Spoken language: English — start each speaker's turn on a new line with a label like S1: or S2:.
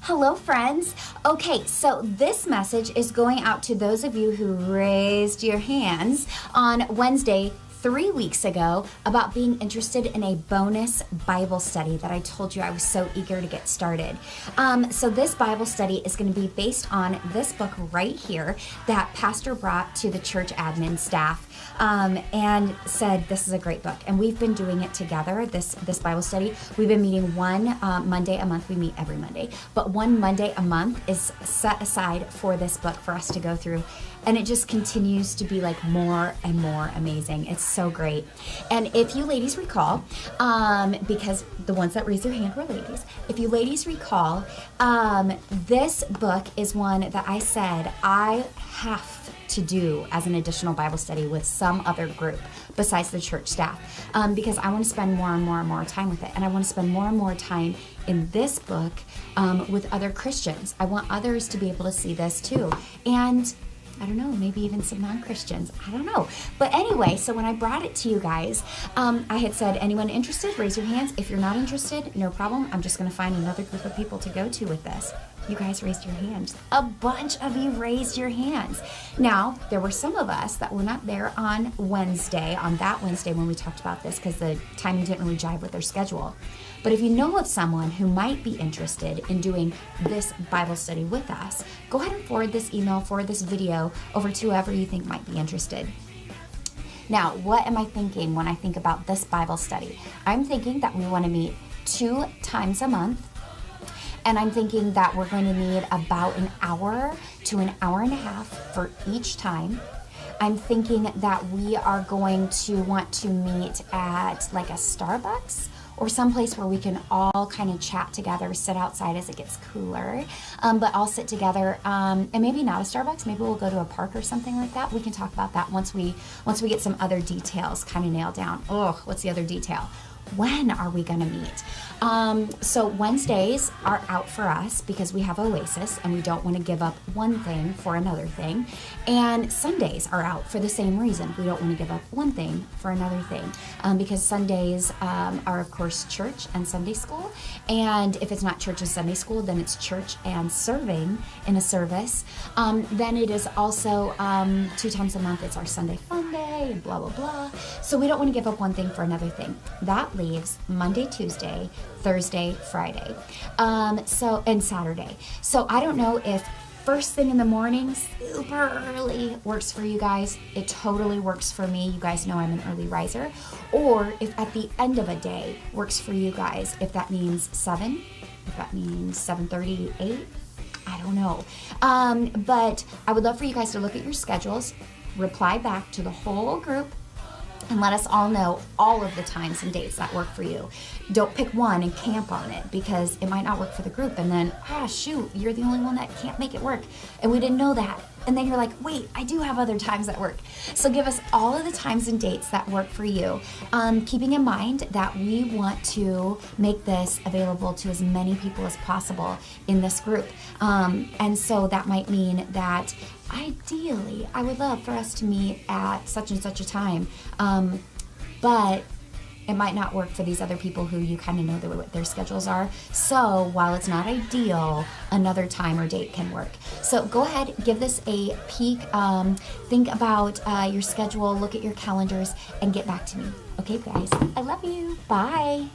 S1: Hello, friends. Okay, so this message is going out to those of you who raised your hands on Wednesday 3 weeks ago about being interested in a bonus Bible study that I told you I was so eager to get started. So this Bible study is going to be based on this book right here that Pastor brought to the church admin staff and said this is a great book. And we've been doing it together, this Bible study. We've been meeting one Monday a month. We meet every Monday, but one Monday a month is set aside for this book for us to go through. And it just continues to be like more and more amazing. It's so great. And if you ladies recall, because the ones that raised their hand were ladies, if you ladies recall, this book is one that I said I have to do as an additional Bible study with some other group besides the church staff, because I want to spend more and more and more time with it. And I want to spend more and more time in this book with other Christians. I want others to be able to see this too. And I don't know, maybe even some non-Christians. I don't know. But anyway, so when I brought it to you guys, I had said, anyone interested, raise your hands. If you're not interested, no problem. I'm just going to find another group of people to go to with this. You guys raised your hands. A bunch of you raised your hands. Now, there were some of us that were not there on that Wednesday when we talked about this because the timing didn't really jive with their schedule. But if you know of someone who might be interested in doing this Bible study with us, go ahead and forward this email, forward this video over to whoever you think might be interested. Now, what am I thinking when I think about this Bible study? I'm thinking that we want to meet 2 times a month. And I'm thinking that we're going to need about an hour to an hour and a half for each time. I'm thinking that we are going to want to meet at like a Starbucks or someplace where we can all kind of chat together, sit outside as it gets cooler, but all sit together, and maybe not a Starbucks, maybe we'll go to a park or something like that. We can talk about that once we get some other details kind of nailed down. Oh, what's the other detail? When are we going to meet? So Wednesdays are out for us because we have Oasis and we don't want to give up one thing for another thing. And Sundays are out for the same reason. We don't want to give up one thing for another thing because Sundays are, of course, church and Sunday school. And if it's not church and Sunday school, then it's church and serving in a service. Then it is also 2 times a month. It's our Sunday fun day and blah, blah, blah. So we don't want to give up one thing for another thing. That leaves Monday, Tuesday, Thursday, Friday, and Saturday. So I don't know if first thing in the morning, super early, works for you guys. It totally works for me. You guys know I'm an early riser. Or if at the end of a day works for you guys, if that means 7, if that means 7:30, 8, I don't know. But I would love for you guys to look at your schedules, reply back to the whole group, and let us all know all of the times and dates that work for you. Don't pick one and camp on it because it might not work for the group. And then, shoot, you're the only one that can't make it work. And we didn't know that. And then you're like, wait, I do have other times that work. So give us all of the times and dates that work for you. Keeping in mind that we want to make this available to as many people as possible in this group. And so that might mean that ideally, I would love for us to meet at such and such a time, but it might not work for these other people who you kind of know what their schedules are. So while it's not ideal, another time or date can work. So go ahead, give this a peek, think about your schedule, look at your calendars, and get back to me. Okay, guys, I love you. Bye.